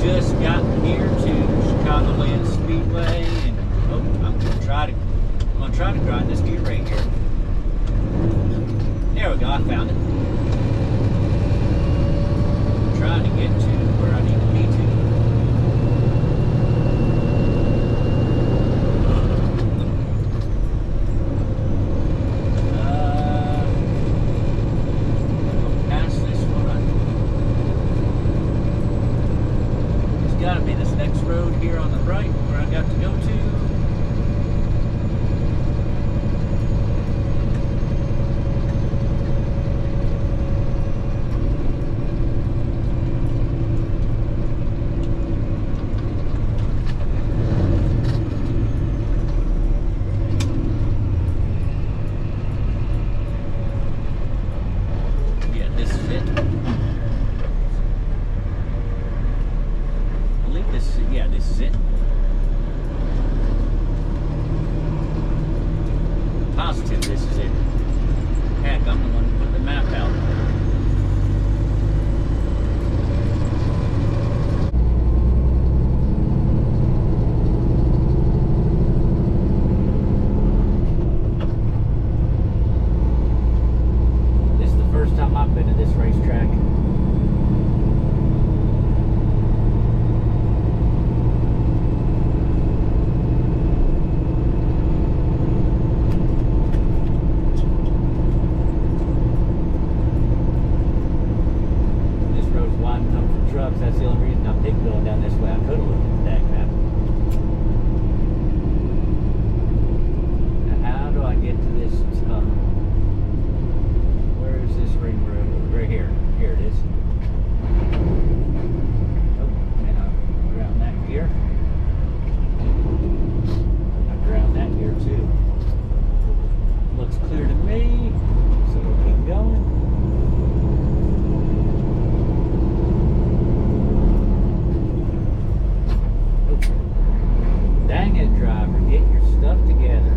just gotten here to Chicagoland Speedway, and I'm gonna try to grind this gear right here. There we go, I found it. I'm trying to get to where I need to be to. Past this one. It's gotta be this next road here on the right where I got to go to. This is it. Positive this is it. Heck, I'm the one who put the map out. This is the first time I've been to this racetrack. That's the only reason I'm thinking going down this way. I could have looked at the tag map. Now, how do I get to this tunnel? Where is this ring road? Right here. Here it is. Oh, and I ground that gear. I ground that gear too. Looks clear to me, so we'll keep going. Dang it, driver, get your stuff together.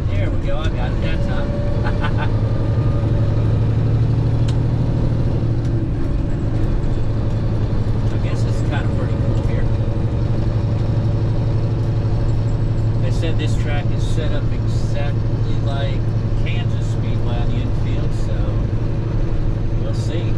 There we go, I got it that time. I guess it's kind of pretty cool here. They said this track is set up exactly like Kansas Speedway on the infield, so we'll see.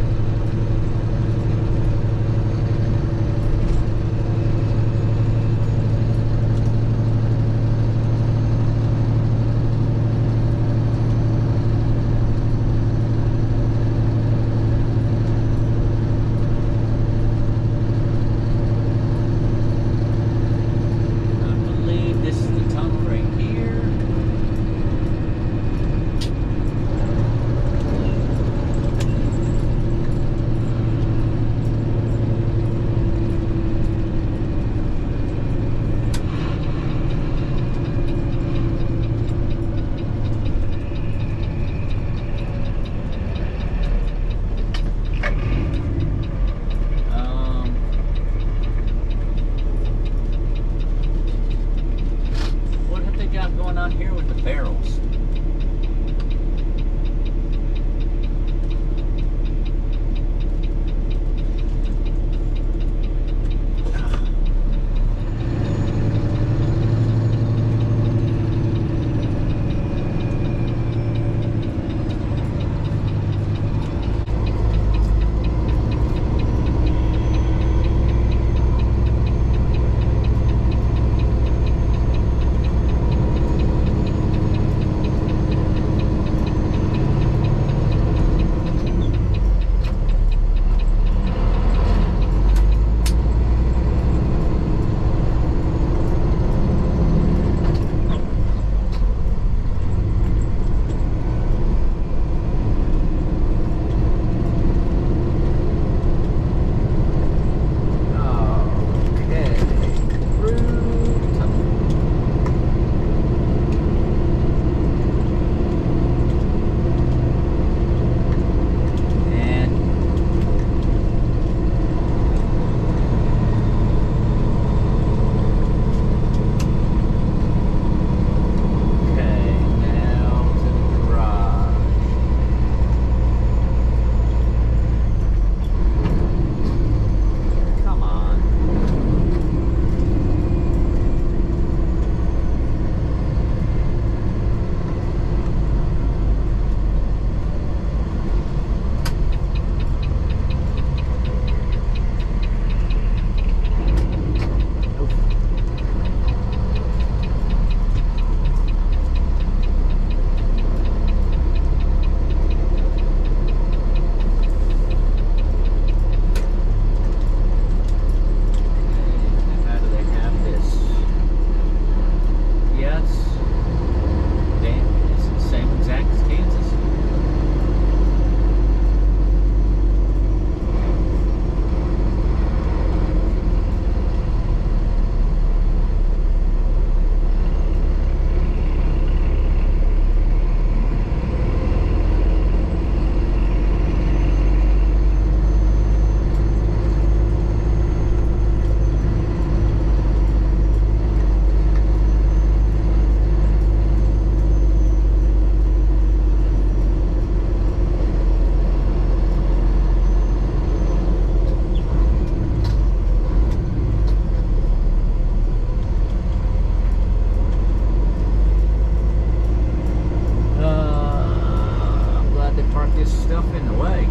yourself in the way.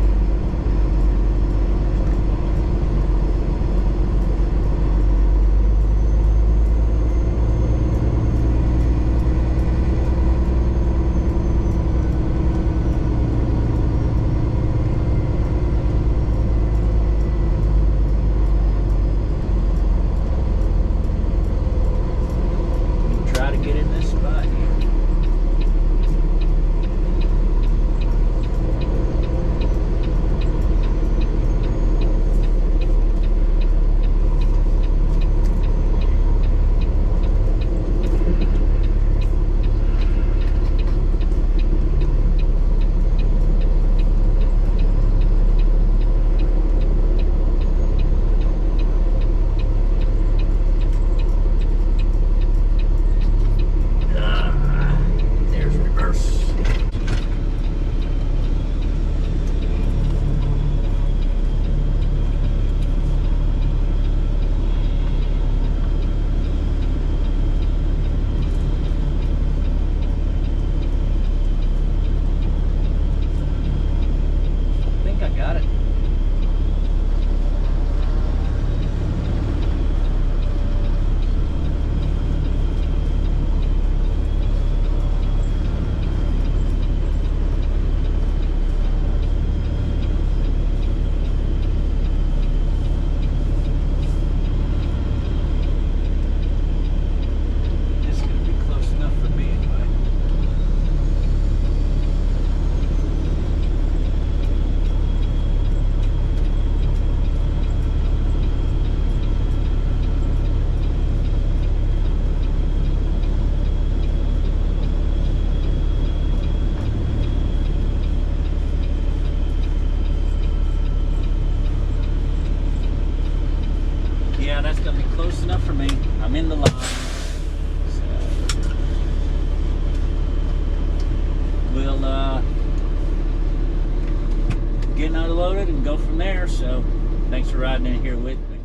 Try to get in this spot here. There's reverse. I think I got it. This is gonna be close enough for me anyway. Yeah, that's gonna be close enough for me. I'm in the line. So we'll get unloaded and go from there. So thanks for riding in here with me.